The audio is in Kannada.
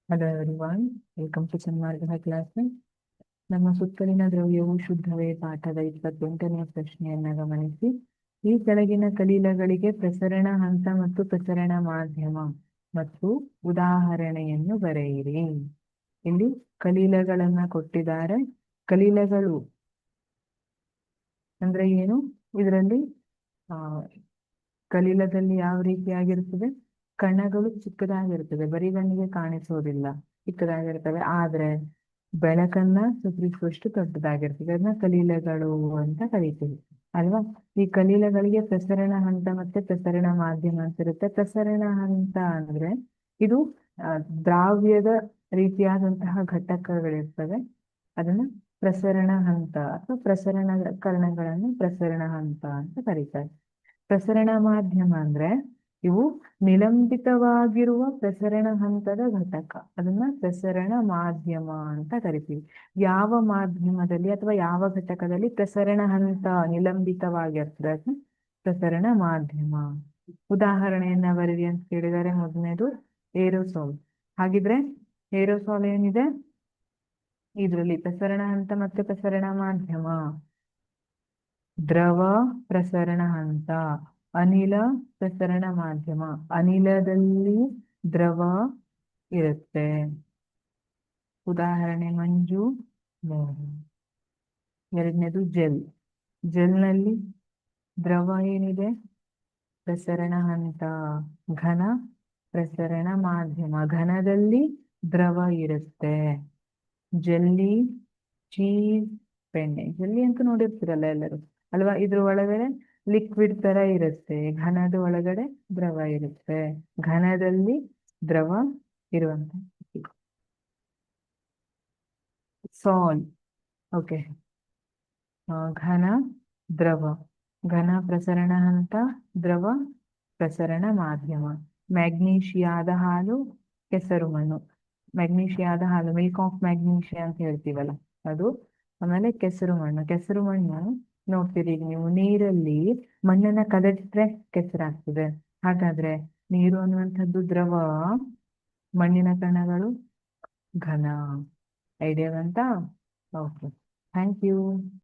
Hello everyone, welcome to Sanmarga class. ನಮ್ಮ ಸುತ್ತಲಿನ ದ್ರವ್ಯವು ಶುದ್ಧವೇ ಪಾಠದ 28ನೇ ಪ್ರಶ್ನೆಯನ್ನ ಗಮನಿಸಿ. ಈ ಕೆಳಗಿನ ಕಲೀಲಗಳಿಗೆ ಪ್ರಸರಣ ಹಂತ ಮತ್ತು ಪ್ರಸರಣ ಮಾಧ್ಯಮ ಮತ್ತು ಉದಾಹರಣೆಯನ್ನು ಬರೆಯಿರಿ. ಇಲ್ಲಿ ಕಲೀಲಗಳನ್ನ ಕೊಟ್ಟಿದ್ದಾರೆ. ಕಲೀಲಗಳು ಅಂದ್ರೆ ಏನು? ಇದರಲ್ಲಿ ಕಲೀಲದಲ್ಲಿ ಯಾವ ರೀತಿಯಾಗಿರ್ತದೆ? ಕಣಗಳು ಚಿಕ್ಕದಾಗಿರ್ತದೆ, ಬರೀ ಕಣ್ಣಿಗೆ ಕಾಣಿಸೋದಿಲ್ಲ, ಚಿಕ್ಕದಾಗಿರ್ತವೆ. ಆದ್ರೆ ಬೆಳಕನ್ನ ಸೂಚಿಸುವಷ್ಟು ದೊಡ್ಡದಾಗಿರ್ತದೆ. ಅದನ್ನ ಕಲೀಲಗಳು ಅಂತ ಕರಿತೀವಿ ಅಲ್ವಾ? ಈ ಕಲೀಲಗಳಿಗೆ ಪ್ರಸರಣ ಹಂತ ಮತ್ತೆ ಪ್ರಸರಣ ಮಾಧ್ಯಮ ಅಂತ ಇರುತ್ತೆ. ಪ್ರಸರಣ ಹಂತ ಅಂದ್ರೆ ಇದು ದ್ರಾವ್ಯದ ರೀತಿಯಾದಂತಹ ಘಟಕಗಳಿರ್ತವೆ. ಅದನ್ನ ಪ್ರಸರಣ ಹಂತ ಅಥವಾ ಪ್ರಸರಣ ಕರಣಗಳನ್ನು ಪ್ರಸರಣ ಹಂತ ಅಂತ ಕರೀತಾರೆ. ಪ್ರಸರಣ ಮಾಧ್ಯಮ ಅಂದ್ರೆ ಇವು ನಿಲಂಬಿತವಾಗಿರುವ ಪ್ರಸರಣ ಹಂತದ ಘಟಕ, ಅದನ್ನ ಪ್ರಸರಣ ಮಾಧ್ಯಮ ಅಂತ ಕರಿತೀವಿ. ಯಾವ ಮಾಧ್ಯಮದಲ್ಲಿ ಅಥವಾ ಯಾವ ಘಟಕದಲ್ಲಿ ಪ್ರಸರಣ ಹಂತ ನಿಲಂಬಿತವಾಗಿರ್ತದೆ ಅದನ್ನ ಪ್ರಸರಣ ಮಾಧ್ಯಮ. ಉದಾಹರಣೆಯನ್ನ ಬರೀರಿ ಅಂತ ಕೇಳಿದರೆ, ಮೊದಲನೇದು ಏರೋಸಾಲ್. ಹಾಗಿದ್ರೆ ಏರೋಸಾಲ್ ಏನಿದೆ ಇದರಲ್ಲಿ? ಪ್ರಸರಣ ಹಂತ ಮತ್ತೆ ಪ್ರಸರಣ ಮಾಧ್ಯಮ. ದ್ರವ ಪ್ರಸರಣ ಹಂತ, ಅನಿಲ ಪ್ರಸರಣ ಮಾಧ್ಯಮ. ಅನಿಲದಲ್ಲಿ ದ್ರವ ಇರುತ್ತೆ. ಉದಾಹರಣೆ ಮಂಜು, ನೀರು. ಎರಡನೇದು ಜೆಲ್. ಜೆಲ್ನಲ್ಲಿ ದ್ರವ ಏನಿದೆ? ಪ್ರಸರಣ ಹಂತ. ಘನ ಪ್ರಸರಣ ಮಾಧ್ಯಮ. ಘನದಲ್ಲಿ ದ್ರವ ಇರುತ್ತೆ. ಜೆಲ್ಲಿ, ಚೀಸ್, ಬೆಣ್ಣೆ. ಜೆಲ್ಲಿ ಅಂತ ನೋಡಿರ್ತೀರಲ್ಲ ಎಲ್ಲರೂ ಅಲ್ವಾ? ಇದ್ರ ಒಳಗಡೆ ಲಿಕ್ವಿಡ್ ತರ ಇರುತ್ತೆ, ಘನದ ಒಳಗಡೆ ದ್ರವ ಇರುತ್ತೆ. ಘನದಲ್ಲಿ ದ್ರವ ಇರುವಂತ ಸಾಲ್. ಓಕೆ, ಘನ ದ್ರವ. ಘನ ಪ್ರಸರಣ ಹಂತ, ದ್ರವ ಪ್ರಸರಣ ಮಾಧ್ಯಮ. ಮ್ಯಾಗ್ನೀಷಿಯಾದ ಹಾಲು, ಕೆಸರು ಮಣ್ಣು. ಮ್ಯಾಗ್ನೀಷಿಯಾದ ಹಾಲು, ಮಿಲ್ಕ್ ಆಫ್ ಮ್ಯಾಗ್ನೀಷಿಯಾ ಅಂತ ಹೇಳ್ತೀವಲ್ಲ ಅದು. ಆಮೇಲೆ ಕೆಸರು ಮಣ್ಣು. ಕೆಸರು ಮಣ್ಣು ನೋಡ್ತೀರಿ ನೀವು, ನೀರಲ್ಲಿ ಮಣ್ಣನ್ನ ಕದಡಿಟ್ರೆ ಕೆಸರಾಗ್ತದೆ. ಹಾಗಾದ್ರೆ ನೀರು ಅನ್ನುವಂಥದ್ದು ದ್ರವ, ಮಣ್ಣಿನ ಕಣಗಳು ಘನ. ಐಡಿಯಾ ಬಂತಾ? Okay, thank you.